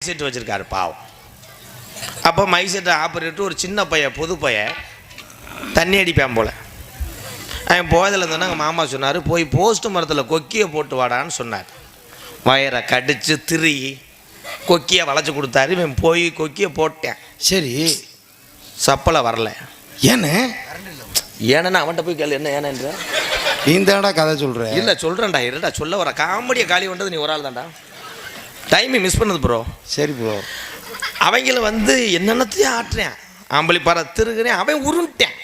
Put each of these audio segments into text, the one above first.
Set வச்சுருக்காரு பாவம். அப்போ மைக் செட்டை ஆப்ரேட்டு ஒரு சின்ன பையன் புது பையன் தண்ணி அடிப்பேன் போல். அவன் போயதில் இருந்தானே எங்கள் மாமா சொன்னார், போய் போஸ்ட் மரத்தில் கொக்கியை போட்டு வாடான்னு சொன்னார். வயரை கடித்து திரி கொக்கியை வளைச்சி கொடுத்தாரு. இவன் போய் கொக்கியை போட்டேன். சரி, சப்பலை வரல. ஏன்னு ஏன்னா அவன்கிட்ட போய் கேள்வி என்ன ஏனன்ற நீந்தாடா கதை சொல்கிறேன். இல்லை சொல்கிறேன்டா, இருடா சொல்ல வர. காமெடியை காலி பண்ணுறது நீ ஒரு ஆள் தான்டா. டைமை மிஸ் பண்ணது ப்ரோ. சரி ப்ரோ. அவங்கள வந்து என்னென்னத்தையும் ஆட்டுறேன், ஆம்பளி பற திருகிறேன். அவன் உருண்டேன்,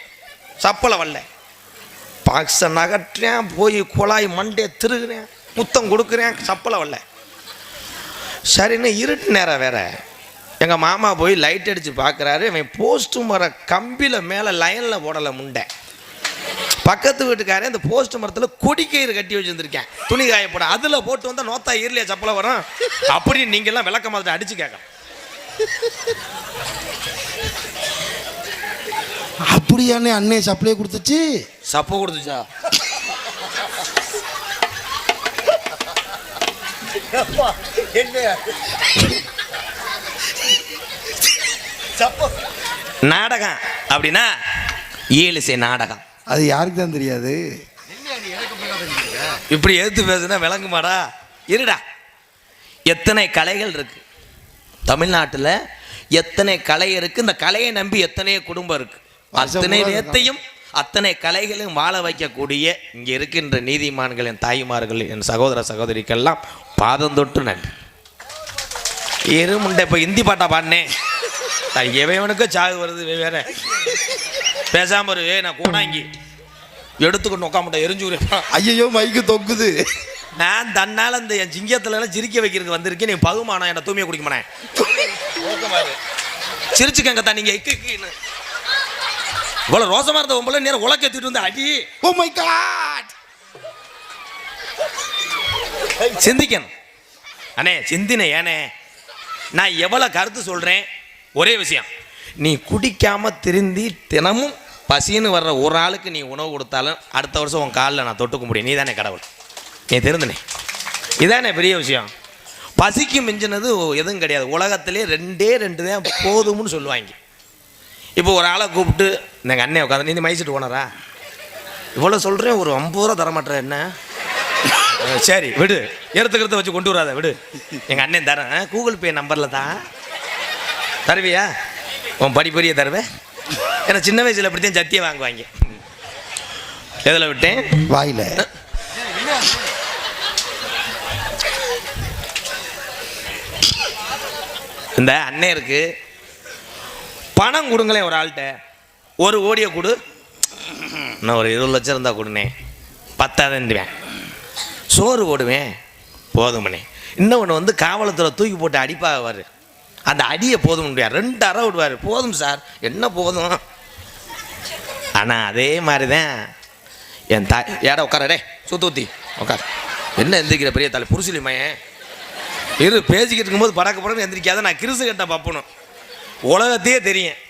சப்பலை வரல. பாக்ஸை நகட்டுறேன், போய் குழாய் மண்டே திருகிறேன், முத்தம் கொடுக்குறேன், சப்பலை வரல. சரின்னு இருட்டு நேரம் வேற. எங்கள் மாமா போய் லைட் அடித்து பார்க்குறாரு. அவன் போஸ்ட்டு மர கம்பியில் மேலே லைனில் போடலை முண்டை. பக்கத்து வீட்டுக்காரன் இந்த போஸ்ட் மரத்தில் கொடிக்கயிறு கட்டி வச்சுருந்துருக்கேன், துணி காயப்பட. அதில் போட்டு வந்தால் நோத்தா ஈரலையா சப்பலை வரும் அப்படின்னு நீங்கள்லாம் விளக்க மாதிரி அடித்து கேட்க. அப்படியானே அண்ணே சப்ளை கொடுத்துச்சு. சப்பை கொடுத்துச்சா? நாடகம் அப்படின்னா ஏழுசை நாடகம். அது யாருக்கு தான் தெரியாது. இப்படி எடுத்து பேசுனா விளங்குமாடா? இருடா. எத்தனை கலைகள் இருக்கு தமிழ்நாட்டில், எத்தனை கலை இருக்கு. இந்த கலையை நம்பி எத்தனை குடும்பம் இருக்கு. அத்தனை நேரத்தையும் அத்தனை கலைகளையும் வாழ வைக்கக்கூடிய இங்கே இருக்கின்ற நீதிமான்கள், என் தாய்மார்கள், என் சகோதர சகோதரிக்கெல்லாம் பாதம் தொட்டு நன்றி. முண்டை இப்போ ஹிந்தி பாட்டா பாடினேன். எவனுக்கு சாகு வருது வேற. பேசாம ஒரு நான் கூடாங்கி எடுத்துக்கணும் உட்காமட்ட எரிஞ்சுக்கிறேன். ஐயோ மைக்கு தொங்குது. நான் தன்னால் இந்த என் சிங்கத்துல சிரிக்க வைக்கிறதுக்கு வந்திருக்கேன். நீ பகுமானம் என்ன தூய்மையை குடிக்க மாட்டேன். சிரிச்சுக்கங்க தான் நீங்க. இவ்வளவு ரோசமா இருந்த உங்களை நேரம் உலக ஏற்றிட்டு வந்து அடி. Oh my God. சிந்திக்கணும் அண்ணே, சிந்தின. ஏனே நான் எவ்வளவு கருத்து சொல்றேன். ஒரே விஷயம், நீ குடிக்காம திருந்தி தினமும் பசின்னு வர்ற ஒரு ஆளுக்கு நீ உணவு கொடுத்தாலும் அடுத்த வருஷம் உன் காலில் நான் தொட்டுக்க முடியும். நீ தானே கடவுள், நீ திருந்தினே. இதானே பெரிய விஷயம். பசிக்கு மிஞ்சினது எதுவும் கிடையாது. உலகத்திலே ரெண்டே தான் போதும்னு சொல்லுவாங்க. இப்போ ஒரு ஆளை கூப்பிட்டு எங்கள் அண்ணன் உட்காந்து நீ மைசிட்டு போனாரா இவ்வளோ சொல்கிறேன், ஒரு 50 ரூபா தரமாட்டேற என்ன? சரி விடு, எடுத்துக்கிறத வச்சு கொண்டு வராத விடு. எங்கள் அண்ணன் தரேன், கூகுள் பே நம்பரில் தான் தருவியா? உன் படிப்பறிய தருவேன். ஏன்னா சின்ன வயசில் அப்படித்தான் சத்தியை வாங்குவாங்க. எதில் விட்டேன்? வாயில. இந்த அண்ணன் இருக்கு, பணம் கொடுங்களேன் ஒரு ஆள்கிட்ட. 1 கோடியை கொடு, நான் ஒரு 20 லட்சம் இருந்தால் கொடுனே, 10,000 சோறு போடுவேன் போதுமனே. இன்னொன்று வந்து காவலத்தில் தூக்கி போட்டு அடிப்பாக. அந்த அடியை போதும் முடியாது, 2 அறை விடுவார். போதும் சார், என்ன போதும். ஆனால் அதே மாதிரி தான் என் தாய். ஏடா உட்காரடே சுத்த ஊற்றி உட்கார். என்ன எந்திரிக்கிற பெரிய தாய் புருஷலி மையன் இரு. பேசிக்கிட்டு இருக்கும்போது படக்க படம் எந்திரிக்காத. நான் கிறிசு கட்ட பப்பணும். உலகத்தையே தெரியும்.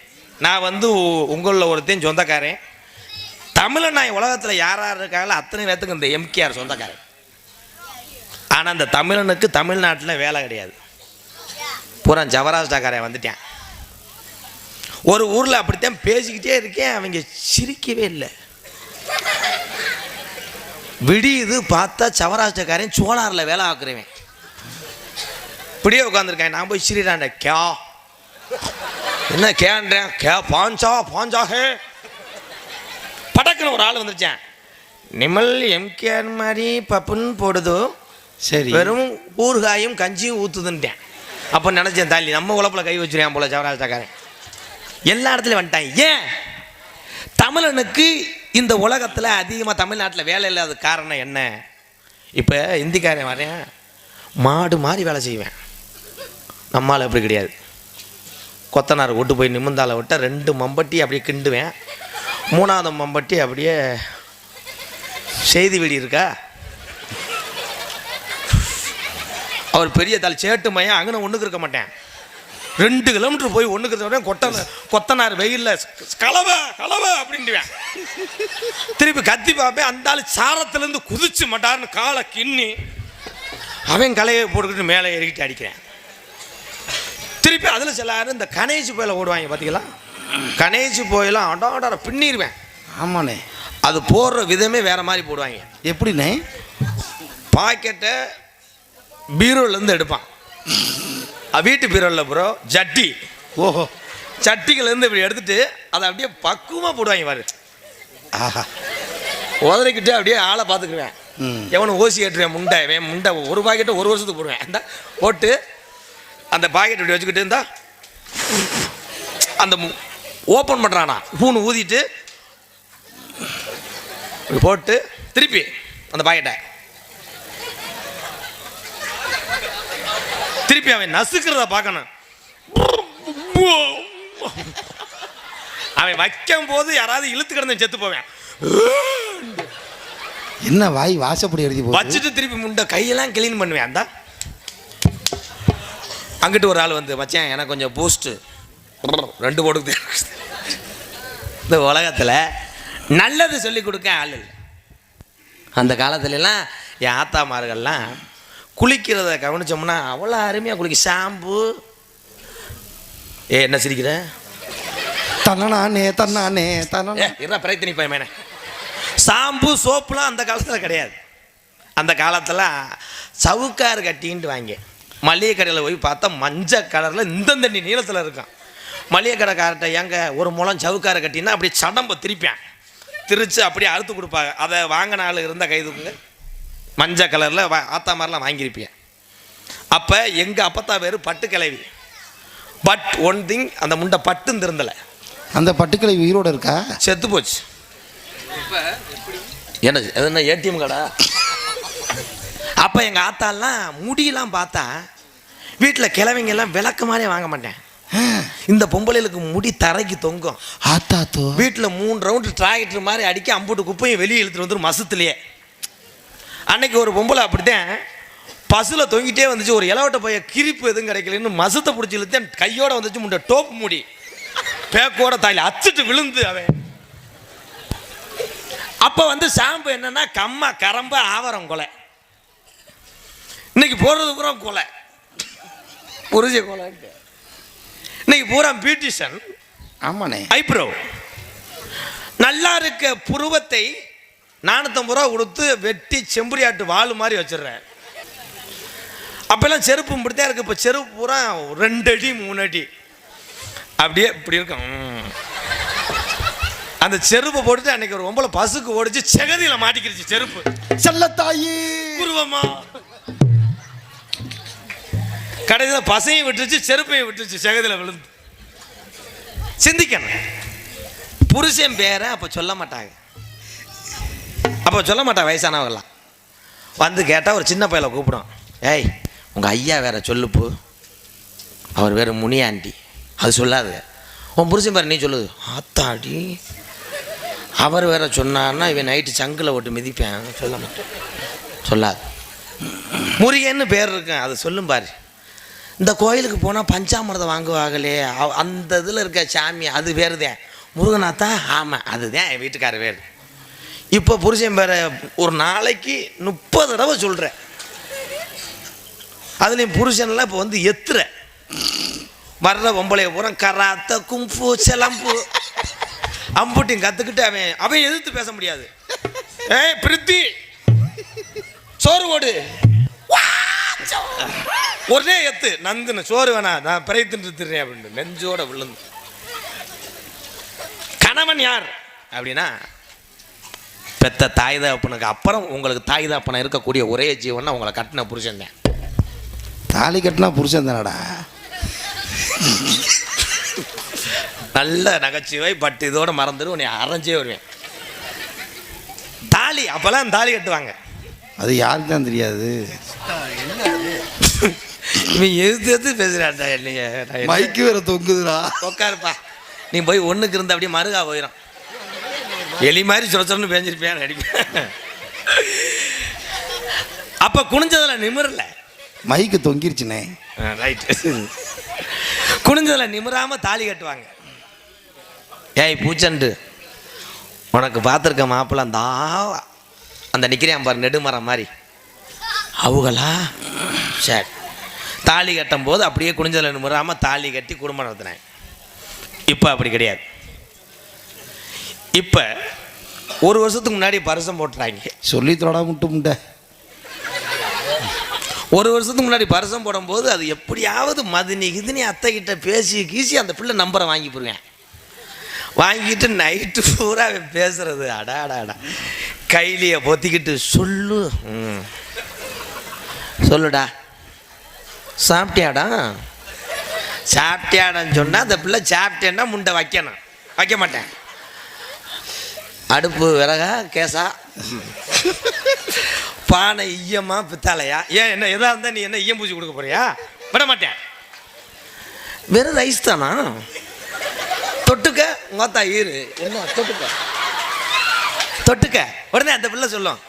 நான் வந்து உங்களில் ஒருத்தையும் சொந்தக்காரன். தமிழன் நான் உலகத்தில் யார் யார் இருக்காங்களோ அத்தனை பேர்த்துக்கு இந்த எம்கேஆர் சொந்தக்காரன். ஆனால் அந்த தமிழனுக்கு தமிழ்நாட்டில் வேலை கிடையாது. பூரா ஜவராஷ்டாக்காரன் வந்துட்டேன். ஒரு ஊரில் அப்படித்தான் பேசிக்கிட்டே இருக்கேன், அவங்க சிரிக்கவே இல்லை. விடியுது பார்த்தா சவராஷ்டக்காரன் சோலாரில் வேலை ஆக்குறவன் இப்படியே உட்காந்துருக்கேன். நான் போய் சிரிடாண்ட கே என்ன கேன்றேன். கே பாஞ்சா பாஞ்சாக படக்குன்னு ஒரு ஆள் வந்துருச்சேன். நிமல் எம்கேஆர் மாதிரி பப்புன்னு போடுதோ. சரி, வெறும் ஊறுகாயும் கஞ்சியும் ஊற்றுதுன்ட்டேன். அப்போ நினச்சேன், தாலி நம்ம உழப்பில் கை வச்சுருவேன் போல சவராஷ்டக்காரன். எல்லா இடத்துலையும் வந்துட்டான். ஏன்? தமிழனுக்கு இந்த உலகத்தில் அதிகமாக தமிழ்நாட்டில் வேலை இல்லாத காரணம் என்ன? இப்போ இந்திக்காரன் வரேன், மாடு மாதிரி வேலை செய்வேன். நம்மளால் எப்படி கிடையாது. கொத்தனார் விட்டு போய் நிமிந்தால விட்டால் 2 மம்பட்டி அப்படியே கிண்டுவேன். 3ஆவது மம்பட்டி அப்படியே செய்தி வீடி இருக்கா. அவர் பெரிய தலை சேட்டு மையம் அங்கே ஒன்றுக்கு இருக்க மாட்டேன். 2 கிலோமீட்டர் போய் ஒன்றுக்கு இருக்க கொத்தனார் வெயிலில் கலவை கலவை அப்படின்ட்டுவேன். திருப்பி கத்தி பார்ப்பேன். அந்த ஆள் சாரத்துலேருந்து குதிச்சு மாட்டார்னு காலை கிண்ணி அவன் கலையை போட்டுக்கிட்டு மேலே ஏறிக்கிட்டு அடிக்கிறேன். திருப்பி அதில் சில யாரும் இந்த கணேசி போயில ஓடுவாங்க பார்த்தீங்களா, கணேசி போயெல்லாம் அடாட பின்னிடுவேன். ஆமாண்ணே. அது போடுற விதமே வேற மாதிரி போடுவாங்க. எப்படிண்ணே? பாக்கெட்டை பீரோலேருந்து எடுப்பான். வீட்டு பீரோவில் ப்ரோ ஜட்டி. ஓஹோ. சட்டிகள்லேருந்து இப்படி எடுத்துட்டு அதை அப்படியே பக்குவமாக போடுவாங்க பாரு. ஆஹா. உதறிக்கிட்டு அப்படியே ஆளை பார்த்துக்குவேன். எவனும் ஓசி ஏற்றுவேன் முண்டை முண்டை ஒரு பாக்கெட்டை ஒரு வருஷத்துக்கு போடுவேன். இந்த போட்டு அந்த பாக்கெட் இப்படி வச்சுக்கிட்டு இருந்தா அந்த ஓப்பன் பண்ணுறானா பூன்னு ஊதிட்டு போட்டு திருப்பி அந்த பாக்கெட்டை திருப்பி அவன் நசுக்கிறத பார்க்கணும். அவன் வைக்கும் போது யாராவது இழுத்து கிடந்து செத்து போவேன். என்ன வாய் வாசப்படி எழுதி வச்சுட்டு திருப்பி முண்டை கையெல்லாம் கிளீன் பண்ணுவேன். அந்த அங்கிட்டு ஒரு ஆள் வந்து மச்சான் எனக்கு கொஞ்சம் பூஸ்ட் 2 போடுது. இந்த உலகத்தில் நல்லது சொல்லி கொடுக்க ஆள் இல்லை. அந்த காலத்துலலாம் என் ஆத்தாமார்கள்லாம் குளிக்கிறத கவனிச்சோம்னா அவ்வளோ அருமையாக குளிக்க. ஷாம்பு என்ன சிரிக்கிற தன்னானே தன்னானே தன்னானே என்ன பிரயத்தனி பயமேனே. ஷாம்பு சோப்புலாம் அந்த காலத்தில் கிடையாது. அந்த காலத்தில் சவுக்கார் கட்டின்ட்டு வாங்க மளிகை கடையில் போய் பார்த்தா மஞ்சள் கலரில் இந்த தண்ணி நீளத்தில் இருக்கும். மளிகை கடைக்கார்ட்ட ஏங்க ஒரு முளம் சவுக்கார கட்டினா அப்படி சடம்பை திருப்பேன் திரிச்சு அப்படியே அறுத்து கொடுப்பாங்க. அதை வாங்கின ஆள் இருந்தால் கைதுக்குங்க. மஞ்சள் கலரில் ஆத்தா மாதிரிலாம் வாங்கியிருப்பேன். அப்போ எங்கள் அப்பத்தா பேர் பட்டு கிளவி. பட் ஒன் திங் அந்த முண்டை பட்டுன்னு திருந்தலை. அந்த பட்டுக்களை உயிரோடு இருக்கா? செத்து போச்சு. என்ன எதுனா ஏடிஎம் கார்டா? அப்போ எங்கள் ஆத்தாலாம் முடியெல்லாம் பார்த்தா வீட்டில் கிழவிங்கெல்லாம் விளக்கு மாதிரியே வாங்க மாட்டேன். இந்த பொம்பளைகளுக்கு முடி தரைக்கு தொங்கும். ஆத்தாத்தோ வீட்டில் 3 ரவுண்டு டிராக்டர் மாதிரி அடிக்க அம்புட்டு குப்பையும் வெளியே இழுத்துட்டு வந்துடும் மசத்துலேயே. அன்னைக்கு ஒரு பொம்பளை அப்படித்தான் பஸ்ஸில் தொங்கிட்டே வந்துச்சு. ஒரு இலவட்ட பைய கிரிப்பு எதுவும் கிடைக்கலன்னு மசத்தை பிடிச்சி இழுத்தேன். கையோட வந்துச்சு முண்டை டோப்பு மூடி பேக்கோட தாயில் அச்சுட்டு விழுந்து அவன். அப்போ வந்து ஷாம்பு என்னன்னா கம்மா கரம்ப ஆவரம் கொலை. இன்னைக்கு போடுறது பூரா கொலை புரிஞ்ச கொலை. இன்னைக்கு பூரா பியூட்டிஷன். ஆமாண்ணே. ஐப்ரோ நல்லா இருக்க புருவத்தை 450 ரூபா கொடுத்து வெட்டி செம்புரியாட்டு வாள் மாதிரி வச்சிடுறேன். அப்பெல்லாம் செருப்பு இப்படித்தான் இருக்கு. இப்போ செருப்பு பூரா 2 அடி 3 அடி அப்படியே இப்படி இருக்கும். அந்த செருப்பை போட்டுட்டு அன்னைக்கு ஒரு பொம்பளை பசுக்கு ஓடிச்சு செகதியில் மாட்டிக்கிடுச்சு செருப்பு. செல்லத்தாயி குருவமா கடைசியில் பசையும் விட்டுருச்சு செருப்பையும் விட்டுருச்சு செகதியில் விழுந்து. சிந்திக்கணும். புருஷன் பேரை அப்போ சொல்ல மாட்டாங்க. அப்போ சொல்ல மாட்டாங்க. வயசானவங்கலாம் வந்து கேட்டால் ஒரு சின்ன பையலை கூப்பிடும். ஏய் உங்கள் ஐயா வேற சொல்லுப்பு, அவர் வேறு முனியாண்டி. அது சொல்லாது. உன் புருஷன் பேர் நீ சொல்லுது. ஆத்தாடி அவர் வேற சொன்னான்னா இவன் நைட்டு சங்கில் ஓட்டு மிதிப்பேன். சொல்ல மாட்டேன். சொல்லாது. முருகன்னு பேர் இருக்கேன் அது சொல்லும் பாரு. இந்த கோயிலுக்கு போனால் பஞ்சாமிரதம் வாங்குவாங்களே அந்த இதில் இருக்க சாமி அது வேறு தான் முருகனாத்தா. ஆமாம் அதுதான் என் வீட்டுக்கார வேறு. இப்போ புருஷன் பேரை ஒரு நாளைக்கு 30 தடவை சொல்கிறேன். அதுலேயும் புருஷன்லாம் இப்போ வந்து எத்துற வர்ற பொம்பளைய பூரா கராத்த கும்பு செலம்பு அம்புட்டியும் கற்றுக்கிட்டு அவன் எதிர்த்து பேச முடியாது. ஏய் பிரித்தி சோறு ஓடு ஒரே எத்து நந்துன்னு சோறு வேணா நான் பிரைத்துன்னு திடுறேன் அப்படின்னு நெஞ்சோட விழுந்து. கணவன் யார் அப்படின்னா பெத்த தாய் தகப்பனுக்கு அப்புறம் உங்களுக்கு தாய் தகப்பனை இருக்கக்கூடிய ஒரே ஜீவன் உங்களை கட்டின புருஷன் தான். தாலி கட்டினா புருஷன் தானடா. நல்ல நகைச்சுவை. பட் இதோட மறந்துடும் உன்னை அரைஞ்சே வருவேன். தாலி அப்பெல்லாம் தாலி கட்டுவாங்க. அது யாருக்கு தான் தெரியாது. இவன் எது பேசுறாடா. இல்லைங்க மைக்கு வேற தொங்குதுடா. உட்காருப்பா. நீ போய் ஒன்றுக்கு இருந்து அப்படியே மருகா போயிடும். எலி மாதிரி சொரன்னு பேஞ்சிருப்பேன் அடிப்பேன். அப்போ குனிஞ்சதில் நிமிரல. மைக்கு தொங்கிருச்சுனே. ரைட்டு. குனிஞ்சதில் நிமிராமல் தாலி கட்டுவாங்க. ஏய் பூச்சண்டு உனக்கு பார்த்துருக்க மாப்பிள்ள அந்த நிற்கிறேன் பாரு நெடுமரம் மாதிரி அவங்களா. சரி தாலி கட்டும் போது அப்படியே குனிஞ்சல நிமிராமல் தாலி கட்டி குடும்பம் நடத்தினேன். இப்போ அப்படி கிடையாது. இப்போ ஒரு வருஷத்துக்கு முன்னாடி பரிசம் போட்டுறாங்க. சொல்லி தொடா முட்டை ஒரு வருஷத்துக்கு முன்னாடி பரிசம் போடும்போது அது எப்படியாவது மதினி கிதினி அத்தை கிட்ட பேசி கீசி அந்த பிள்ளை நம்பரை வாங்கி போடுவேன். வாங்கிட்டு நைட்டு பூரா பேசுறது அடாடாடா கைலியை பொத்திக்கிட்டு சொல்லுடா சாப்பிட்டியாடான்னு சொன்னால் அந்த பிள்ளை சாப்பிட்டேன்னா முண்டை வைக்கணும். வைக்க மாட்டேன். அடுப்பு விறகா கேஸா பானை ஈயமா பித்தாலையா ஏன் என்ன எதா இருந்தால் நீ என்ன ஈயம் பூச்சி கொடுக்க போறியா? விட மாட்டேன். வெறும் ரைஸ் தானா? தொட்டுக்க உங்கத்தா ஈரு என்ன தொட்டுக்க உடனே அந்த பிள்ளை சொல்லும்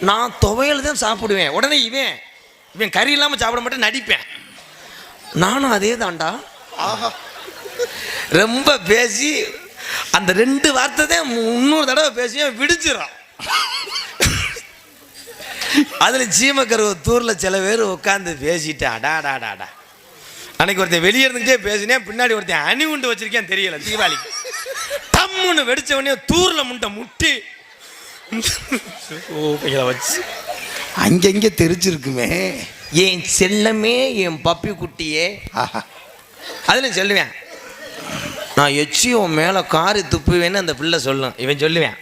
நான் துவையல் தான் சாப்பிடுவேன். உடனே இவன் கறி இல்லாமல் சாப்பிட மாட்டேன் நடிப்பேன். நானும் அதே தான்டா. ரொம்ப பேசி அந்த 2 வார்த்தை தான் 300 தடவை பேசியும் விடிச்சிடும். அதில் சீமக்கருவ தூரில் சில பேர் உட்காந்து பேசிட்டு அடாடாடாடா. அன்னைக்கு ஒருத்தன் வெளியே இருந்துக்கிட்டே பேசினேன். பின்னாடி ஒருத்தன் அணி உண்டு வச்சிருக்கேன் தெரியல. தீபாவளிக்கு டம்முன்னு வெடிச்ச உடனே தூரில் முட்டி வச்சு அங்கங்கே தெரிச்சிருக்குமே. என் செல்லமே என் பப்பி குட்டியே. அதில் சொல்லுவேன் நான் எச்சி உன் மேலே காரி துப்புவேன்னு அந்த பிள்ளை சொல்லும். இவன் சொல்லுவேன்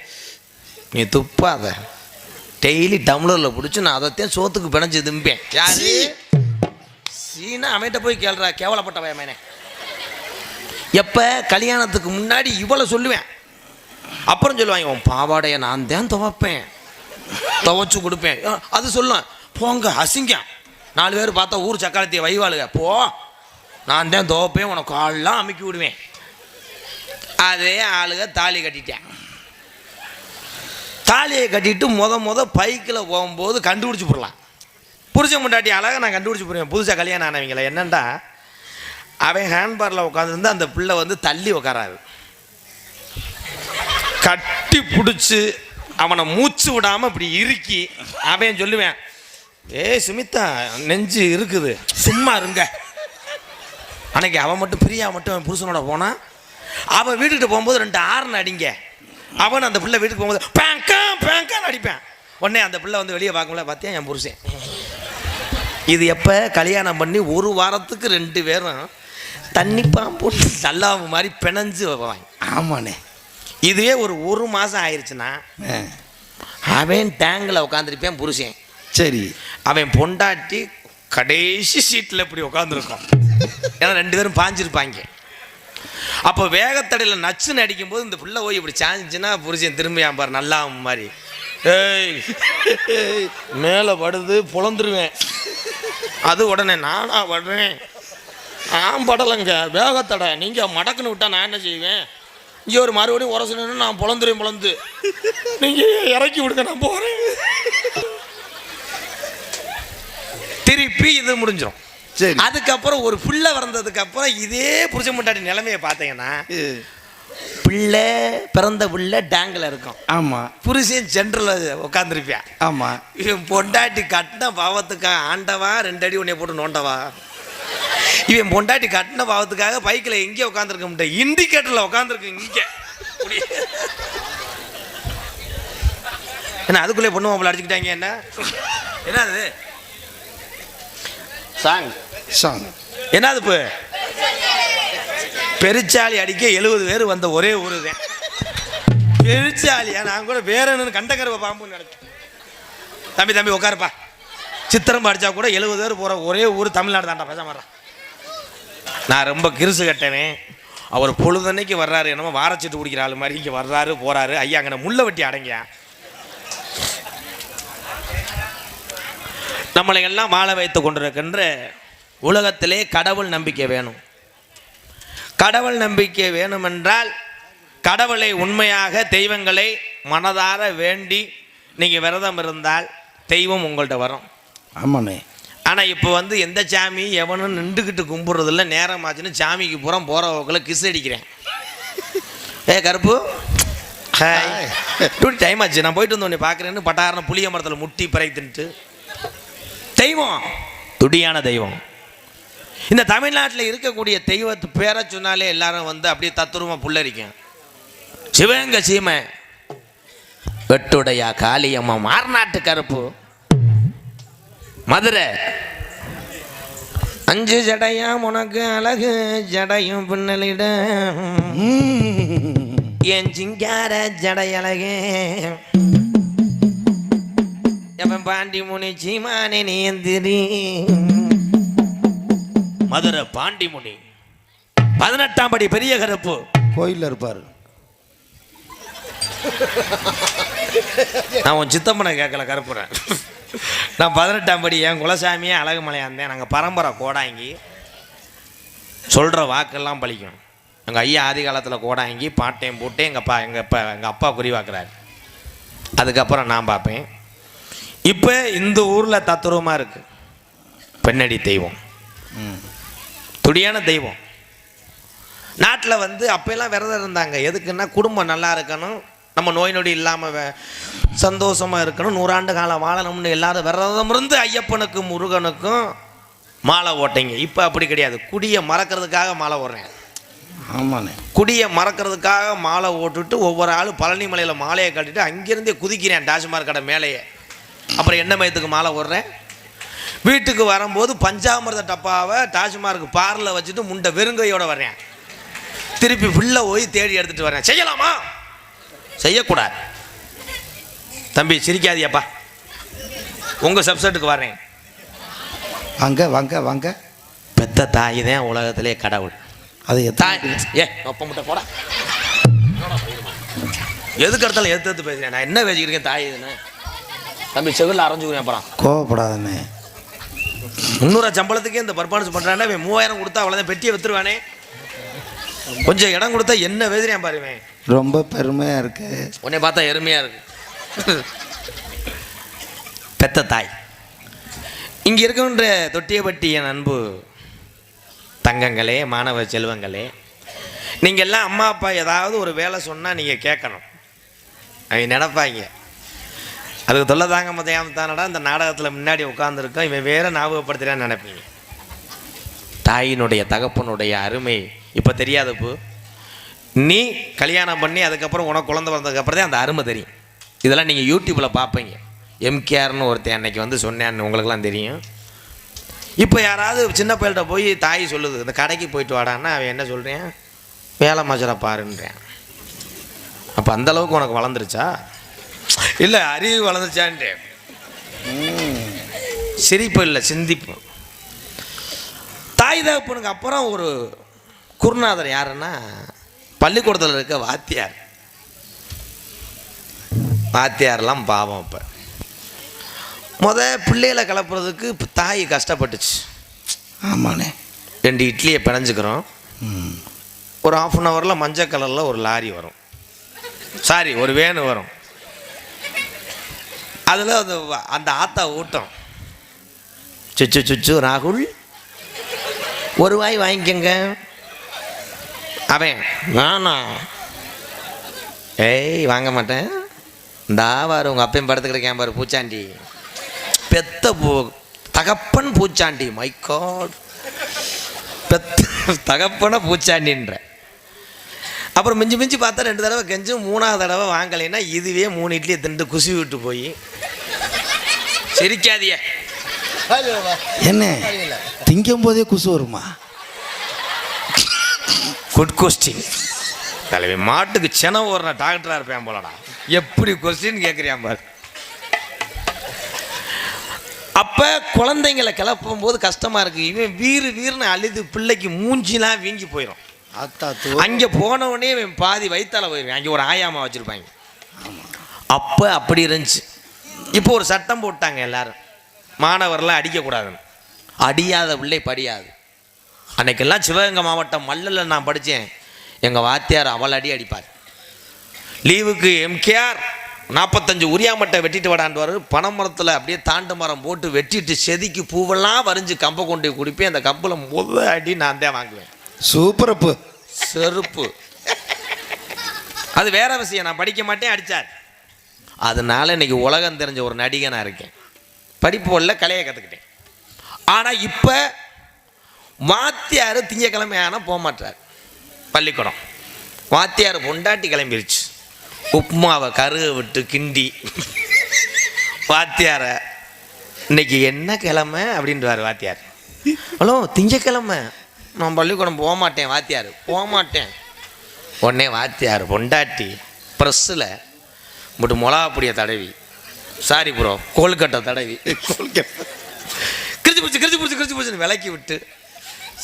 நீ துப்பாத டெய்லி டம்ளரில் பிடிச்சி நான் அதைத்தான் சோத்துக்கு பிணைஞ்சு தும்பேன். யாரு சீனா அவன்கிட்ட போய் கேள்றா கேவலப்பட்ட பயமேனே. எப்போ கல்யாணத்துக்கு முன்னாடி இவ்வளோ சொல்லுவேன். அப்புறம் சொல்லுவாங்க உன் பாவாடையை நான் தான் துவைப்பேன் துவைச்சு கொடுப்பேன். அது சொல்லுவேன் போங்க அசிங்க 4 பேர் பார்த்தா ஊர் சக்காலத்திய வைவாளுங்க போ நான் தான் துவைப்பேன் உனக்கு காலெலாம் அமுக்கி விடுவேன். அதே ஆளுக தாலி கட்டிட்டேன். தாலியை கட்டிட்டு முத பைக்கில் போகும்போது கண்டுபிடிச்சி போடலாம். புருஷன் முண்டாட்டி அழகாக நான் கண்டுபிடிச்சி போடுவேன். புதுசாக கல்யாணம் ஆனவங்கள என்னண்டா அவன் ஹேண்ட்பாரில் உட்காந்துருந்து அந்த பிள்ளை வந்து தள்ளி உட்காராது. கட்டி பிடிச்சி அவனை மூச்சு விடாமல் இப்படி இறுக்கி அவன் சொல்லுவேன் ஏய் சுமிதா நெஞ்சு இருக்குது சும்மா இருங்க. அன்னைக்கு அவன் மட்டும் பிரியா மட்டும் அவன் புருஷனோட போனான். அவன் வீட்டுக்கிட்ட போகும்போது 2 ஆர்ன் அடிங்க. அவன் அந்த பிள்ளை வீட்டுக்கு போகும்போது பேங்கான்னு அடிப்பேன். உடனே அந்த பிள்ளை வந்து வெளியே பார்க்கல பார்த்தியா என் புருஷன். இது எப்போ கல்யாணம் பண்ணி 1 வாரத்துக்கு 2 பேரும் தண்ணி பாம்பு நல்லா மாதிரி பிணைஞ்சு வைப்பாங்க. ஆமாண்ணே. இதுவே ஒரு மாதம் ஆயிடுச்சுன்னா அவன் டேங்கில் உட்காந்துருப்பேன் புருஷன். சரி அவன் பொண்டாட்டி கடைசி சீட்டில் இப்படி உட்காந்துருக்கான். ஏன்னா 2 பேரும் பாஞ்சிருப்பாங்க. அப்போ வேகத்தடையில் நச்சுன்னு அடிக்கும்போது இந்த பிள்ளை போய் இப்படி சாஞ்சிச்சுன்னா புருஷன் திரும்பியான் பாரு நல்லா மாதிரி ஏய் மேலே படுது பொழந்துருவேன். அது உடனே நானா படுறேன் நான் படலைங்க வேகத்தடை நீங்கள் மடக்குன்னு விட்டா நான் என்ன செய்வேன். இங்கே ஒரு மறுபடியும் உரசணுன்னு நான் பொழந்து நீங்கள் இறக்கி விடுங்க நான் போகிறேன். திருப்பி இது முடிஞ்சிடும். சரி அதுக்கப்புறம் ஒரு பிள்ளை வந்ததுக்கு அப்புறம் இதே புருஷன் பொண்டாட்டி நிலைமையை பார்த்தீங்கன்னா பிள்ளை பிறந்த பிள்ளை டேங்கில் இருக்கும். ஆமாம் புருஷன் சென்ட்ரலில் உட்காந்துருப்பியா. ஆமாம் இவன் பொண்டாட்டி கட்டின பாவத்துக்காக ஆண்டவா 2 அடி உன்னை போட்டு நோண்டவா. இவன் பொண்டாட்டி கட்டின பாவத்துக்காக பைக்கில் எங்கே உட்காந்துருக்க முடியாது இண்டிகேட்டரில் உட்காந்துருக்கு இங்கே. என்ன அதுக்குள்ளே பொண்ணு மாப்பிள்ள அடிச்சுக்கிட்டாங்க என்ன என்னது சாங் என்னது இப்போ பெருச்சாலி அடிக்க 70 பேர் வந்த ஒரே ஊர் தான் பெருச்சாலியா. நான் கூட வேற என்ன கண்டக்கரவை பாம்புன்னு நினைச்சேன். தம்பி உட்காருப்பா சித்திரம் அடிச்சா கூட 70 பேர் போகிற ஒரே ஊர் தமிழ்நாடு தாண்டா பேச மாட்டான். நான் ரொம்ப கிருசு கட்டவேன். அவர் பொழுதன்னைக்கு வர்றாரு என்னமோ வாரச்சீட்டு குடிக்கிற ஆள் மாதிரி இங்கே வர்றாரு போகிறாரு. ஐயா அங்கே முள்ளை வெட்டி அடங்கியா நம்மளை எல்லாம் வாழ வைத்து கொண்டிருக்கின்ற உலகத்திலே கடவுள் நம்பிக்கை வேணும். கடவுள் நம்பிக்கை வேணுமென்றால் கடவுளை உண்மையாக தெய்வங்களை மனதார வேண்டி நீங்கள் விரதம் இருந்தால் தெய்வம் உங்கள்கிட்ட வரும். ஆமாண்ணே. ஆனால் இப்போ வந்து எந்த சாமி எவனும் நின்றுக்கிட்டு கும்பிட்றதில்ல. நேரம் ஆச்சுன்னு சாமிக்கு புறம் போகிற போக்கில் கிஸ் அடிக்கிறேன். கருப்பு ஹாய் டூட்டி டைம் ஆச்சு நான் போயிட்டு வந்தோடனே பார்க்குறேன்னு பட்டாரணம் புளிய மரத்தில் முட்டி பறை தின்ட்டு தெய்வம் துடியான தெய்வம் இந்த தமிழ்நாட்டில் இருக்கக்கூடிய தெய்வத்து பேரை சொன்னாலே எல்லாரும் வந்து அப்படியே தத்துருவமாக புல்லரிக்கும். சிவகங்கை சீமை வெட்டுடையா காளியம்மா, மார்நாட்டு கருப்பு, மதுரை 5 ஜடையா உனக்கு அழகு ஜடையும் பின்னலிட என் சிங்கார ஜடையழகே எவன் பாண்டி முனி சீமானே நீந்திரி. மதுரை பாண்டிமுனி 18ஆம் படி பெரிய கருப்பு கோயிலில் இருப்பார். நான் உன் சித்தம்மனை கேட்கல கருப்புறேன். நான் 18ஆம் படி என் குலசாமியே அழகுமலையாக இருந்தேன். நாங்கள் பரம்பரை கோடாங்கி, சொல்கிற வாக்கெல்லாம் பழிக்கும். எங்கள் ஐயா ஆதி காலத்தில் கோடாங்கி பாட்டையும் போட்டு எங்கள் அப்பா குறிவாக்குறாரு. அதுக்கப்புறம் நான் பார்ப்பேன். இப்போ இந்த ஊரில் தத்துருவமாக இருக்குது பெண்ணடி தெய்வம், துடியான தெய்வம். நாட்டில் வந்து அப்போல்லாம் விரதம் இருந்தாங்க. எதுக்குன்னா குடும்பம் நல்லா இருக்கணும், நம்ம நோய் நொடி இல்லாமல் சந்தோஷமாக இருக்கணும், 100 ஆண்டு காலம் வாழணும்னு எல்லாரும் விரதம் இருந்து ஐயப்பனுக்கும் முருகனுக்கும் மாலை ஓட்டைங்க. இப்போ அப்படி கிடையாது. குடியை மறக்கிறதுக்காக மாலை ஓடுறேன். ஆமாண்ணே. குடியை மறக்கிறதுக்காக மாலை ஓட்டுட்டு ஒவ்வொரு ஆளும் பழனி மலையில் மாலையை கட்டிட்டு அங்கேருந்தே குதிக்கிறேன் டாஸ்மார்க் கடை மேலேயே. அப்புறம் எண்ணெய் மயத்துக்கு மாலை ஓடுறேன். வீட்டுக்கு வரும்போது பஞ்சாமிரத டப்பாவை டாஸ்மார்க் பாரில் வச்சுட்டு முண்டை வெறுங்கையோடு வர்றேன். திருப்பி ஃபுல்லாக போய் தேடி எடுத்துகிட்டு வரேன். செய்யலாமா? செய்யக்கூடாது. தம்பி சிரிக்காதியாப்பா, உங்கள் சப்செட்டுக்கு வர்றேன். வாங்க வாங்க வாங்க. பெத்த தாய் தான் உலகத்திலே கடவுள். அது தாய் ஒப்ப முட்டை போட எதுக்கு இடத்துல எடுத்து பேசுகிறேன். நான் என்ன பேசிக்கிறேன் தாய் இதுன்னு. தம்பி செவிலில் அரைஞ்சுக்கிறேன். அப்புறம் கோவப்படாதண்ணே. 300 சம்பளத்துக்கே இந்த பர்ஃபார்மன்ஸ் பண்ணுறானே, 3000 கொடுத்தா அவ்வளோதான் பெட்டியை வித்துருவானே. கொஞ்சம் இடம் கொடுத்தா என்ன வேதிரியான் பாருவேன். ரொம்ப பெருமையாக இருக்கு. உன்னை பார்த்தா எருமையாக இருக்கு. பெத்த தாய். இங்கே இருக்கின்ற தொட்டியப்பட்டி என் அன்பு தங்கங்களே, மாணவ செல்வங்களே, நீங்கள் எல்லாம் அம்மா அப்பா ஏதாவது ஒரு வேலை சொன்னால் நீங்கள் கேட்கணும். அவங்க நினைப்பாங்க அதுக்கு தொல்லை தாங்க மதையாம தானடா இந்த நாடகத்தில் முன்னாடி உட்காந்துருக்கோம், இவன் வேறு ஞாபகப்படுத்துகிறான்னு நினைப்பீங்க. தாயினுடைய தகப்பனுடைய அருமை இப்போ தெரியாதப்போ, நீ கல்யாணம் பண்ணி அதுக்கப்புறம் உனக்கு குழந்தை வந்ததுக்கப்புறம் தான் அந்த அருமை தெரியும். இதெல்லாம் நீங்கள் யூடியூப்பில் பார்ப்பீங்க. எம்கேஆர்னு ஒருத்தன் அன்னைக்கு வந்து சொன்னேன்னு உங்களுக்குலாம் தெரியும். இப்போ யாராவது சின்ன பையல்கிட்ட போய் தாய் சொல்லுது இந்த கடைக்கு போயிட்டு வாடான்னா அவன் என்ன சொல்கிறேன், வேலை மஜரை பாருன்றேன். அப்போ அந்தளவுக்கு உனக்கு வளர்ந்துருச்சா? இல்லை அறிவு வளர்ந்துருச்சான்ட்டு. சிரிப்பு இல்லை, சிந்திப்பு. தாய் தகப்பனுக்கு அப்புறம் ஒரு குருநாதர் யாருன்னா பள்ளிக்கூடத்தில் இருக்க வாத்தியார். வாத்தியாரெல்லாம் பாவம். இப்போ பிள்ளைகளை கிளப்புறதுக்கு தாய் கஷ்டப்பட்டுச்சு. ஆமாண்ணே. 2 இட்லியை பிணைஞ்சுக்கிறோம். ஒரு 1/2 ஹவரில் மஞ்சள் கலரில் ஒரு லாரி வரும், சாரி ஒரு வேனு வரும். அதில் அந்த ஆத்தா ஊட்டம், சுச்சு சுச்சு ராகுல் ஒரு வாய் வாங்கிக்கங்க. அவன் நானா ஏய் வாங்க மாட்டேன். இந்தாவார் உங்கள் அப்பையும் படுத்துக்கிட்டு பாரு பூச்சாண்டி, பெத்த தகப்பன் பூச்சாண்டி. மை காட், பெத்த தகப்பன பூச்சாண்டின்ற. அப்புறம் மிஞ்சி மிஞ்சி பார்த்தா 2 தடவை கெஞ்சும், 3ஆவது தடவை வாங்கலைன்னா இதுவே 3 இட்லியை திண்டு குசி விட்டு போய் சிரிக்காதிய. என்ன திங்கும் போதே குசு வருமா? Good question. தலைவி மாட்டுக்கு சென ஓடுற டாக்டராக இருப்பேன் போலடா, எப்படி கொஸ்டின் கேட்குறியான் பாரு. அப்போ குழந்தைங்களை கிளப்பும் போது கஷ்டமாக இருக்குது. இவன் வீறுன்னு அழுது பிள்ளைக்கு மூஞ்சிலாம் வீங்கி போயிடும். அங்கே போனவொடனே இவன் பாதி வயிற்றால போயிடுவேன். அங்கே ஒரு ஆயாமா வச்சுருப்பாங்க. அப்போ அப்படி இருந்துச்சு. இப்போ ஒரு சட்டம் போட்டாங்க எல்லாரும், மாணவர்லாம் அடிக்கக்கூடாதுன்னு. அடியாத பிள்ளை படியாது. அன்னைக்கெல்லாம் சிவகங்கை மாவட்டம் மல்லலில் நான் படித்தேன். எங்கள் வாத்தியார் அவள் அடிப்பார். லீவுக்கு எம்கேஆர் 45 உரியாமட்டை வெட்டிட்டு விடாண்டுவார். பனைமரத்தில் அப்படியே தாண்டு மரம் போட்டு வெட்டிட்டு செதுக்கி பூவெல்லாம் வரைஞ்சி கம்பை கொண்டு குடிப்பேன். அந்த கம்பில் அடி நான் தான் வாங்குவேன். சூப்பரப்பு செருப்பு. அது வேற விஷயம். நான் படிக்க மாட்டேன், அடித்தார். அதனால இன்னைக்கு உலகம் தெரிஞ்ச ஒரு நடிகனாக இருக்கேன். படிப்பு உள்ள கலையை கற்றுக்கிட்டேன். ஆனால் இப்போ வாத்தியார் திங்கக்கிழமை ஆனால் போக மாட்டார் பள்ளிக்கூடம். வாத்தியார் பொண்டாட்டி கிளம்பிருச்சு. உப்புமாவை கருக விட்டு கிண்டி வாத்தியார இன்னைக்கு என்ன கிழமை அப்படின்றார் வாத்தியார். ஹலோ திங்கக்கிழமை நான் பள்ளிக்கூடம் போக மாட்டேன் வாத்தியார், போக மாட்டேன். உடனே வாத்தியார் பொண்டாட்டி ப்ரெஸ்ஸில் மட்டும் மிளகாப்பொடியை தடவி, சாரி ப்ரோ கோல்கட்டை தடவி கிரிச்சு பிடிச்சின்னு விளக்கி விட்டு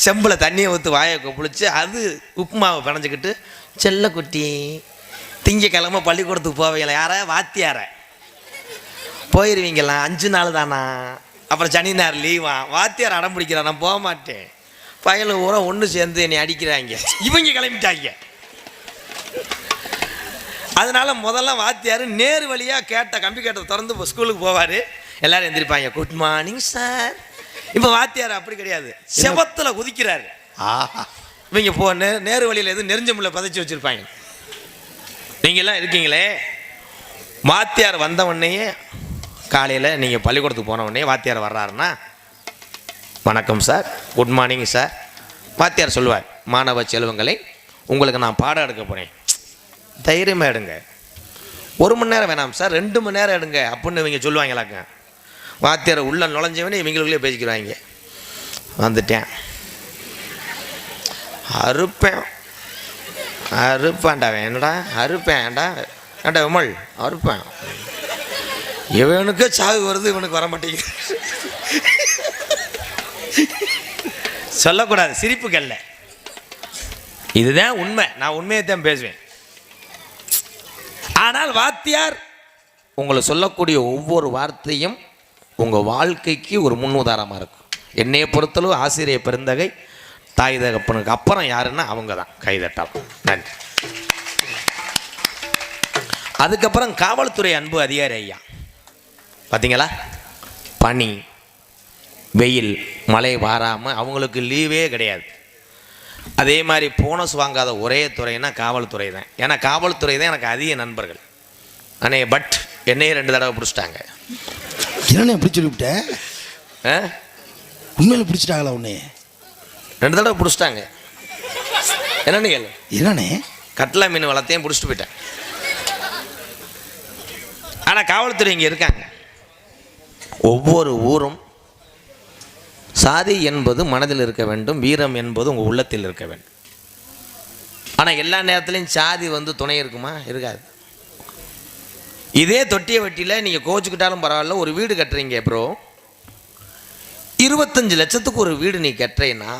செம்பில் தண்ணியை ஊற்றி வாயை கொப்பளிச்சு அது உப்புமாவை பிணைஞ்சிக்கிட்டு, செல்லக்குட்டி திங்கக்கிழமை பள்ளிக்கூடத்துக்கு போவீங்களா? யார? வாத்தியார. போயிடுவீங்களா? 5 நாள் தானா, அப்புறம் சனி ஞாயிறு லீவா? வாத்தியார் அடம் பிடிக்கிறான், நான் போக மாட்டேன். பயலு ஊரா ஒன்று சேர்ந்து என்னை அடிக்கிறாங்க, இவங்க கிளம்பிட்டாங்க. அதனால முதல்ல வாத்தியார் நேரு வழியாக கேட்ட கம்பி கேட்டதை திறந்து ஸ்கூலுக்கு போவார். எல்லாரும் எந்திரிப்பாங்க, குட் மார்னிங் சார். இப்போ வாத்தியார் அப்படி கிடையாது, செவத்தில் குதிக்கிறாரு. இவங்க நேரு வழியில் எதுவும் நெருஞ்ச முள்ள பதைச்சி வச்சுருப்பாங்க. நீங்கள்லாம் இருக்கீங்களே, வாத்தியார் வந்த உடனேயே காலையில் நீங்கள் பள்ளிக்கூடத்துக்கு போன உடனே வாத்தியார் வர்றாருன்னா, வணக்கம் சார், குட் மார்னிங் சார். வாத்தியார் சொல்லுவார், மாணவ செல்வங்களை உங்களுக்கு நான் பாடம் எடுக்க போகிறேன், தைரியமாக எடுங்க. 1 மணி நேரம் வேணாம் சார், 2 மணி நேரம் எடுங்க அப்படின்னு இவங்க சொல்லுவாங்களாக்க. வாத்தியார் உள்ள நுழைஞ்சவனே இவங்களுக்குள்ளே பேசிக்கிறாங்க. வந்துட்டேன், அறுப்பேன்டா, வேணடா அறுப்பேன்டா, ஏண்டா விமல் அறுப்பேன். இவனுக்கு சாவு வருது, இவனுக்கு வர மாட்டேங்குது. சொல்லக்கூடாது, சிரிப்புக்கல்ல, இதுதான் உண்மை. நான் உண்மையை தான் பேசுவேன். ஆனால் வாத்தியார் உங்களை சொல்லக்கூடிய ஒவ்வொரு வார்த்தையும் உங்கள் வாழ்க்கைக்கு ஒரு முன்னுதாரணமாக இருக்கும். என்னையை பொறுத்தளவு ஆசிரியர் பெருந்தகை, தாய் தகப்பனுக்கு அப்புறம் யாருன்னா அவங்க தான், கைதட்டலாம். நன்றி. அதுக்கப்புறம் காவல்துறை அன்பு அதிகாரி ஐயா, பார்த்தீங்களா, பனி வெயில் மழை வாராமல் அவங்களுக்கு லீவே கிடையாது. அதே மாதிரி போனஸ் வாங்காத ஒரே துறைன்னா காவல்துறை தான். ஏன்னா காவல்துறை தான் எனக்கு அதிக நண்பர்கள். ஆனால் பட் என்னையே 2 தடவை பிடிச்சிட்டாங்க. என்னண்ணே எப்படி சொல்லிவிட்டேன்? உண்மையில பிடிச்சிட்டாங்களா? உன்னே 2 தடவை பிடிச்சிட்டாங்க. என்னன்னு கேளு. என்னண்ணே? கட்லா மீன் வளர்த்தையும் பிடிச்சிட்டு போயிட்டேன். ஆனால் காவல்துறை இங்கே இருக்காங்க. ஒவ்வொரு ஊரும் சாதி என்பது மனதில் இருக்க வேண்டும், வீரம் என்பது உங்கள் உள்ளத்தில் இருக்க வேண்டும். ஆனால் எல்லா நேரத்துலையும் சாதி துணை இருக்குமா? இருக்காது. இதே தொட்டிய வட்டியில் நீங்கள் கோச்சுக்கிட்டாலும் பரவாயில்ல, ஒரு வீடு கட்டுறீங்க ப்ரோ, 25 லட்சத்துக்கு ஒரு வீடு நீ கட்டுறேன்னா,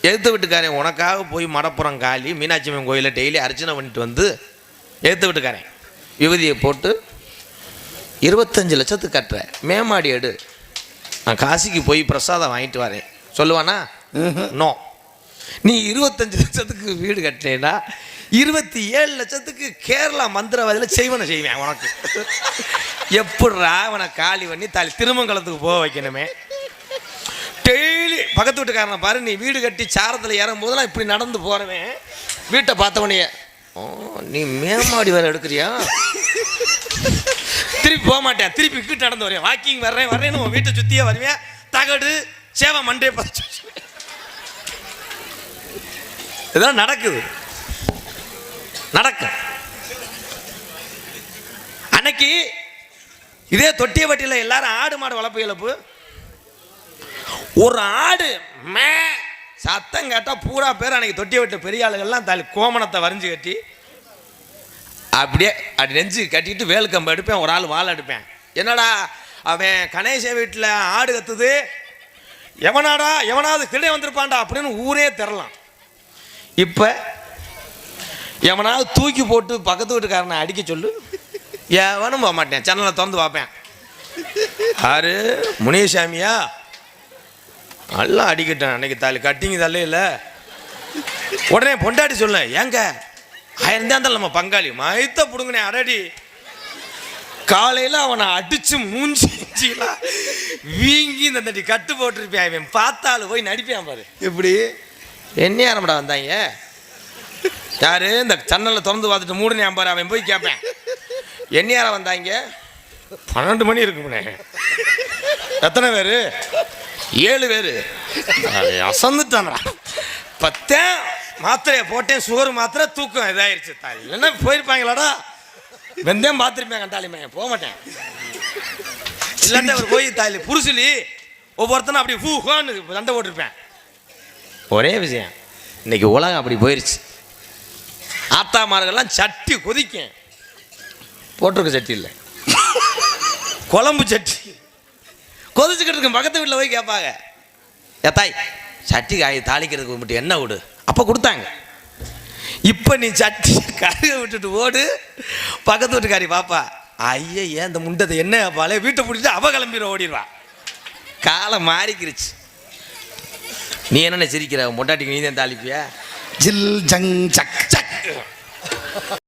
எழுத்து வீட்டுக்காரன் உனக்காக போய் மடப்புறம் காலி மீனாட்சி அம்மன் கோயிலில் டெய்லி அர்ச்சனை பண்ணிட்டு எழுத்து வீட்டுக்காரன் விபதியை போட்டு 25 லட்சத்துக்கு கட்டுற, மேமாடி எடு, நான் காசிக்கு போய் பிரசாதம் வாங்கிட்டு வரேன் சொல்லுவானா? நோ. நீ 25 லட்சத்துக்கு வீடு கட்டினேன்னா 27 லட்சத்துக்கு கேரளா மந்திரவாதியில் செய்வேன் உனக்கு. எப்படா அவனை காலி பண்ணி திருமங்கலத்துக்கு போக வைக்கணுமே. டெய்லி பக்கத்து வீட்டுக்காரனை பாரு, நீ வீடு கட்டி சாரத்தில் ஏறும் போதெல்லாம் இப்படி நடந்து போகிறவன் வீட்டை பார்த்தவனையே, நீ மேமாடி வேறு எடுக்கிறியா? திருப்பி போக மாட்டேன், திருப்பி கிட்ட நடந்து வரேன், வாக்கிங் வர்றேன்னு உன் வீட்டை சுற்றியே வருவேன், தகடு சேவை மண்டே பார்த்து. இதெல்லாம் நடக்குது, நடக்கும். அன்னைக்கு இதே தொட்டியப்பட்டியில் எல்லாரும் ஆடு மாடு வளர்ப்பு இழப்பு. ஒரு ஆடு மே சத்தம் கேட்டால் பூரா பேர் அன்னைக்கு தொட்டியப்பட்ட பெரிய ஆளுகள்லாம் கோமணத்தை வரைஞ்சி கட்டி அப்படியே அப்படி நெஞ்சு கட்டிட்டு வேலுக்கம்பு எடுப்பேன், ஒரு ஆள் வாழை எடுப்பேன். என்னடா அவன் கணேச வீட்டில் ஆடு கத்துது, எவனாவது திருடே வந்திருப்பான்டா அப்படின்னு ஊரே தரலாம். இப்போ எவனாவது தூக்கி போட்டு பக்கத்து வீட்டுக்காரனை அடிக்க சொல்லு, எவனும் போக மாட்டேன், சேனலை திறந்து பார்ப்பேன். ஆறு முனியசாமியா நல்லா அடிக்கட்டேன் அன்னைக்கு கட்டிங்க தள்ளே இல்லை. உடனே பொண்டாட்டி சொல்ல, ஏங்க ஆயிருந்தால் நம்ம பங்காளி மயத்த பிடுங்கினேன் அரடி. காலையில் அவனை அடிச்சு மூஞ்சிலாம் வீங்கி இந்த தட்டி கட்டு போட்டிருப்பேன். அவன் பார்த்தாலும் போய் நடிப்பேன் பாரு. எப்படி என்ன ஆரம்படா வந்தாங்க யாரு? இந்த சன்னலை திறந்து பார்த்துட்டு மூடுனேன் பாரு. அவன் போய் கேட்பேன், என்ன யாரா வந்தாங்க? 12 மணி இருக்கும்னே. எத்தனை பேர்? 7 பேர் அசந்துட்டான்டா. பத்தேன் மாத்திரையை போட்டேன், சுகர் மாத்திரை, தூக்கம் இதாயிருச்சு. தாலி இல்லைன்னா போயிருப்பாங்களாடா, வெந்தயம் பார்த்துருப்பேன். கண்டாலிமே போக மாட்டேன். இல்லாட்ட அவர் போய் தாலி புருசுலி ஒவ்வொருத்தனும் அப்படி ஹூஹான்னு சண்டை போட்டிருப்பேன். ஒரே விஷயம், இன்னைக்கு உலகம் அப்படி போயிருச்சு. ஆத்தாமார்கள்லாம் சட்டி கொதிக்கும், போட்டிருக்க சட்டி இல்லை, குழம்பு சட்டி கொதிச்சுக்கிட்டு இருக்கு. பக்கத்து வீட்டில் போய் கேட்பாங்க, ஏத்தாய் சட்டி காய் தாளிக்கிறதுக்கு மட்டும் என்ன விடு, அப்போ கொடுத்தாங்க. இப்போ நீ சட்டி கருக விட்டுட்டு ஓடு, பக்கத்து வீட்டுக்காரி பாப்பா, ஐயா ஏன் இந்த முண்டத்தை என்ன பாலே வீட்டை பிடிச்சிட்டு அவ கிளம்பிட ஓடிடுவா. காலம் மாறிக்கிருச்சு. நீ என்னென்ன சிரிக்கிற, மொட்டாட்டிக்கு நீ தான் தாளிப்பியா? ஜில் ஜங் சக் சக்.